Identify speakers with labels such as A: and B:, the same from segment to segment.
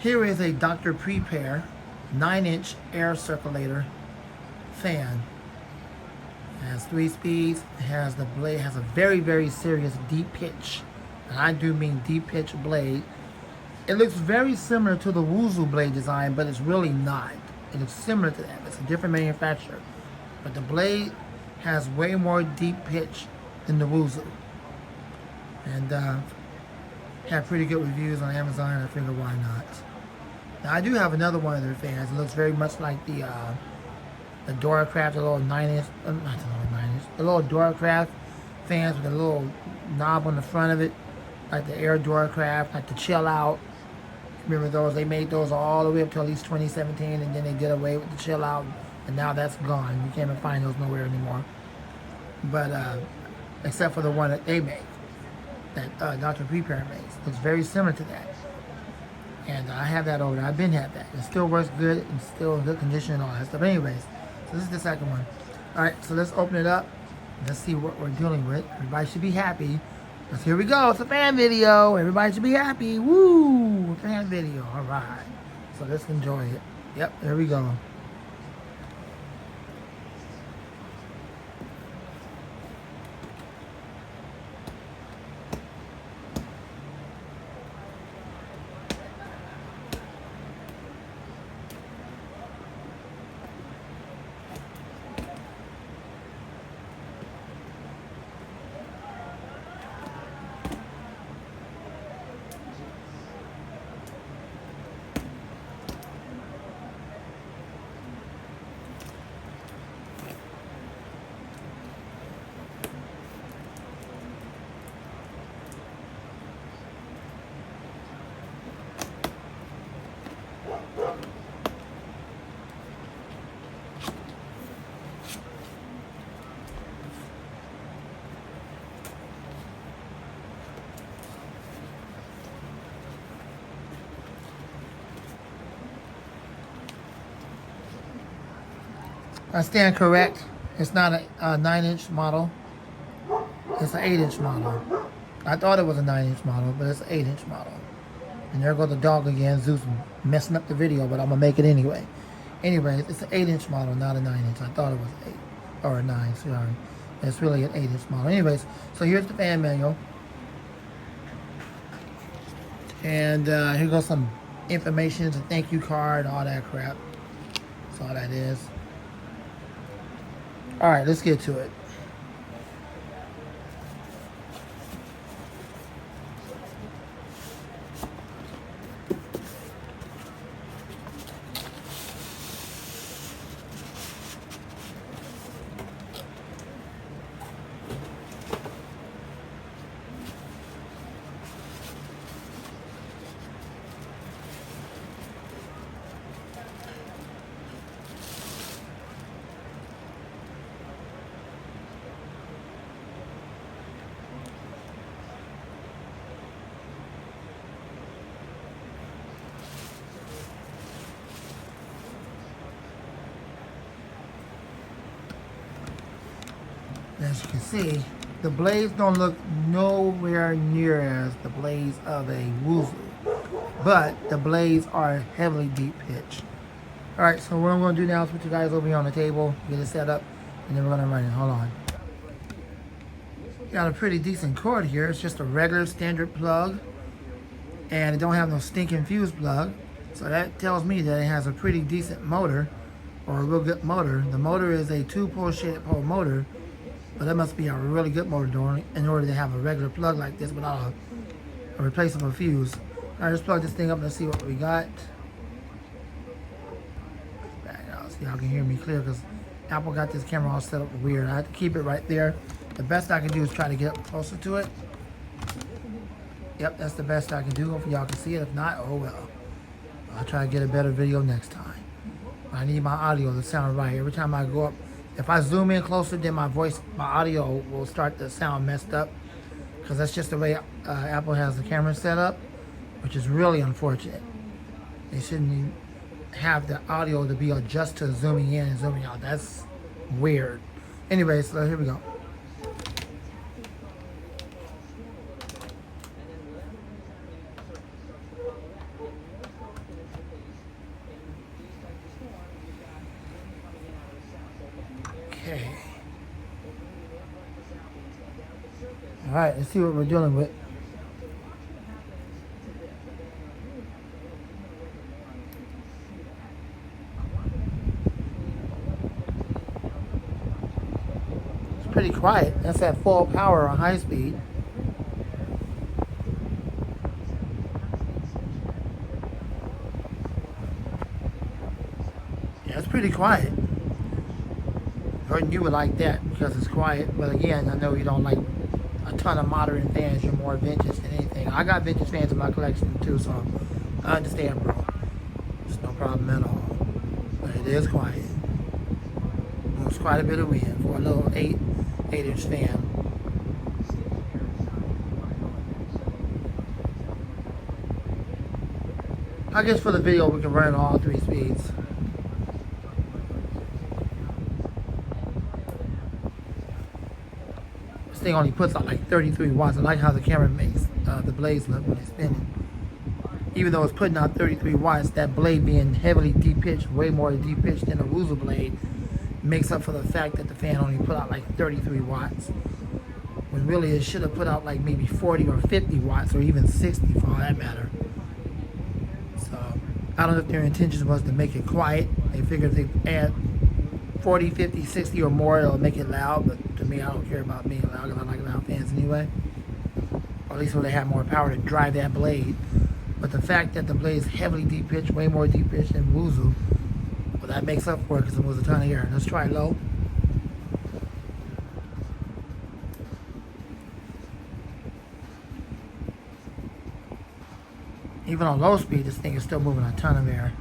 A: Here is a Dr. Prepare 9-inch air circulator fan. It has 3 speeds. It has the blade has a very, very serious deep pitch. And I do mean deep pitch blade. It looks very similar to the Wuzu blade design, but it's really not. It looks similar to that. It's a different manufacturer. But the blade has way more deep pitch than the Wuzu. And had pretty good reviews on Amazon, and I figured why not. Now I do have another one of their fans. It looks very much like the Doracraft, the little 9-inch, not the little 9-inch, the little Doracraft fans with a little knob on the front of it, like the Air Doracraft, like the Chill Out. Remember those? They made those all the way up till at least 2017, and then they did away with the Chill Out, and now that's gone. You can't even find those nowhere anymore. But except for the one that they make, that Dr. Prepare makes. It's very similar to that. And I have that over there. I've been had that. It still works good and still in good condition and all that stuff. But anyways, so this is the second one. Alright, so let's open it up. Let's see what we're dealing with. Everybody should be happy. Because here we go. It's a fan video. Everybody should be happy. Woo! Fan video. Alright. So let's enjoy it. Yep, there we go. I stand correct. It's not a 9-inch model. It's an 8-inch model. I thought it was a 9-inch model, but it's an 8-inch model. And there goes the dog again. Zeus messing up the video, but I'm going to make it anyway. Anyways, it's an 8-inch model, not a 9-inch. I thought it was 8 or a 9, sorry. It's really an 8-inch model. Anyways, so here's the fan manual. And here goes some information, a thank you card, all that crap. That's all that is. Alright, let's get to it. As you can see, the blades don't look nowhere near as the blades of a Wuzu, but the blades are heavily deep pitch. Alright, so what I'm going to do now is put you guys over here on the table, get it set up, and then we're going to run it. Hold on. Got a pretty decent cord here. It's just a regular standard plug, and it don't have no stinking fuse plug, so that tells me that it has a pretty decent motor, or a real good motor. The motor is a 2-pole shaded pole motor, but that must be a really good motor in order to have a regular plug like this without a replaceable fuse. Alright, let's plug this thing up and let's see what we got. Back out so y'all can hear me clear, because Apple got this camera all set up weird. I have to keep it right there. The best I can do is try to get up closer to it. Yep, that's the best I can do. Hopefully y'all can see it. If not, oh well. I'll try to get a better video next time. I need my audio to sound right. Every time I go up, if I zoom in closer, then my audio will start to sound messed up, because that's just the way Apple has the camera set up, which is really unfortunate. They shouldn't have the audio to be adjusted to zooming in and zooming out. That's weird. Anyways, so here we go. Okay. All right, let's see what we're dealing with. It's pretty quiet. That's at full power on high speed. Yeah, it's pretty quiet. You would like that because it's quiet. But again, I know you don't like a ton of modern fans. You're more vintage than anything. I got vintage fans in my collection too, so I understand, bro. It's no problem at all. But it is quiet. Moves quite a bit of wind for a little 8-inch fan. I guess for the video we can run all 3 speeds. This thing only puts out like 33 watts. I like how the camera makes the blades look when it's spinning. Even though it's putting out 33 watts, that blade being heavily deep pitched, way more deep pitched than a Woozle blade, makes up for the fact that the fan only put out like 33 watts. When really it should have put out like maybe 40 or 50 watts or even 60 for all that matter. So I don't know if their intention was to make it quiet. They figured if they add 40, 50, 60 or more, it'll make it loud. But to me, I don't care about being loud because I like loud fans anyway. Or at least when they have more power to drive that blade. But the fact that the blade is heavily deep pitched, way more deep pitched than Woozle, well, that makes up for it because it was a ton of air. Let's try low. Even on low speed, this thing is still moving a ton of air.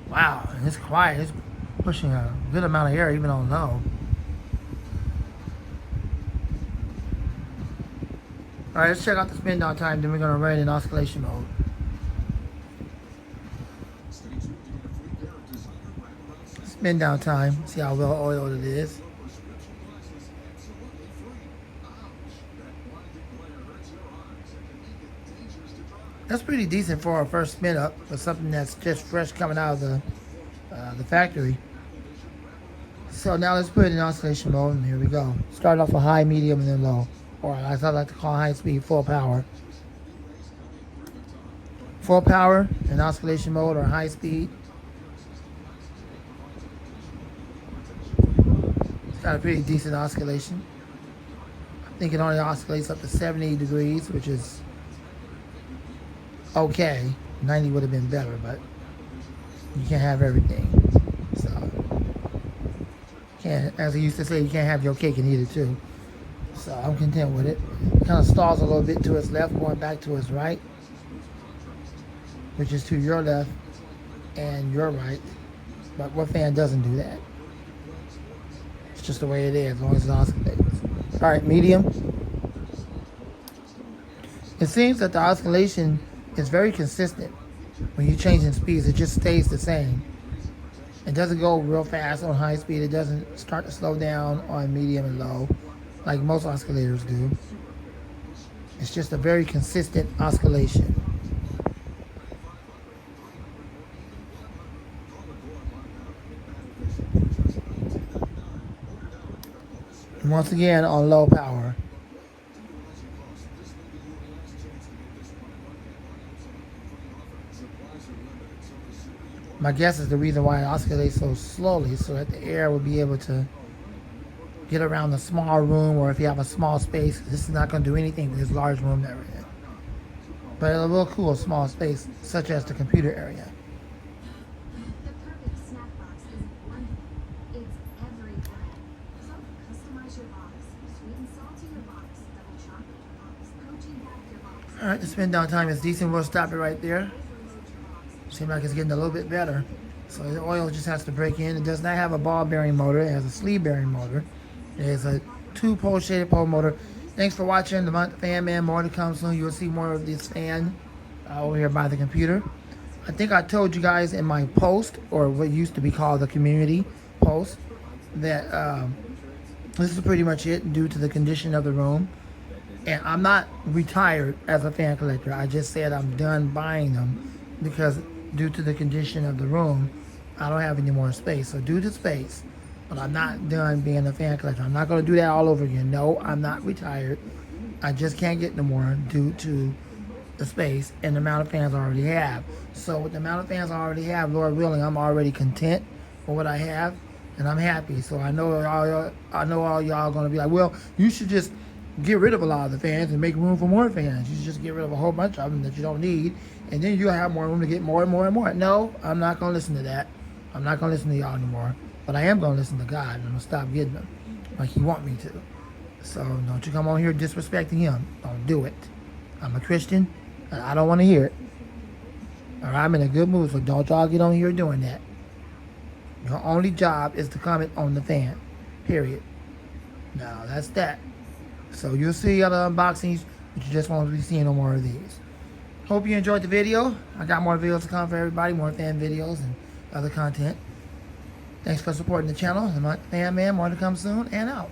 A: Wow, and it's quiet. It's pushing a good amount of air even on low. Alright, let's check out the spin down time, then we're going to run it in oscillation mode. Spin down time, see how well oiled it is. That's pretty decent for our first spin up, for something that's just fresh coming out of the factory. So now let's put it in oscillation mode, and here we go. Start off with high, medium, and then low. Or as I like to call high speed, full power. Full power in oscillation mode or high speed. It's got a pretty decent oscillation. I think it only oscillates up to 70 degrees, which is okay. 90 would have been better, but you can't have everything. So, as I used to say, you can't have your cake and eat it too. So I'm content with it. Kind of stalls a little bit to its left, going back to its right, which is to your left and your right. But what fan doesn't do that? It's just the way it is, as long as it oscillates. All right, medium. It seems that the oscillation is very consistent. When you're changing speeds, it just stays the same. It doesn't go real fast on high speed. It doesn't start to slow down on medium and low, like most oscillators do. It's just a very consistent oscillation. And once again, on low power. My guess is the reason why it oscillates so slowly, so that the air will be able to get around the small room, or if you have a small space. This is not going to do anything with this large room that we're in. But it will cool a small space, such as the computer area.
B: The perfect snack box isn't one thing, it's everything. So customize your box. Sweet and salty your box, double chocolate your box, protein packed your box.
A: Alright, the spin down time is decent. We'll stop it right there. Seems like it's getting a little bit better. So the oil just has to break in. It does not have a ball bearing motor. It has a sleeve bearing motor. It is a 2-pole shaded pole motor. Thanks for watching the Fan Man. More to come soon. You will see more of this fan over here by the computer. I think I told you guys in my post, or what used to be called the community post, that this is pretty much it due to the condition of the room. And I'm not retired as a fan collector. I just said I'm done buying them because due to the condition of the room, I don't have any more space. So do the space. But I'm not done being a fan collector. I'm not going to do that all over again. No, I'm not retired. I just can't get no more due to the space and the amount of fans I already have. So with the amount of fans I already have, Lord willing, I'm already content with what I have, and I'm happy. So I know all y'all gonna be like, well, you should just get rid of a lot of the fans and make room for more fans. You should just get rid of a whole bunch of them that you don't need, and then you'll have more room to get more and more and more. No, I'm not gonna listen to that. I'm not gonna listen to y'all anymore. But I am gonna listen to God, and I'm gonna stop getting them like He want me to. So don't you come on here disrespecting Him. Don't do it. I'm a Christian, and I don't want to hear it. All right, I'm in a good mood, so don't y'all get on here doing that. Your only job is to comment on the fan, period. Now, that's that. So you'll see other unboxings, but you just won't be seeing no more of these. Hope you enjoyed the video. I got more videos to come for everybody, more fan videos and other content. Thanks for supporting the channel. I'm Fan Man, more to come soon, and out.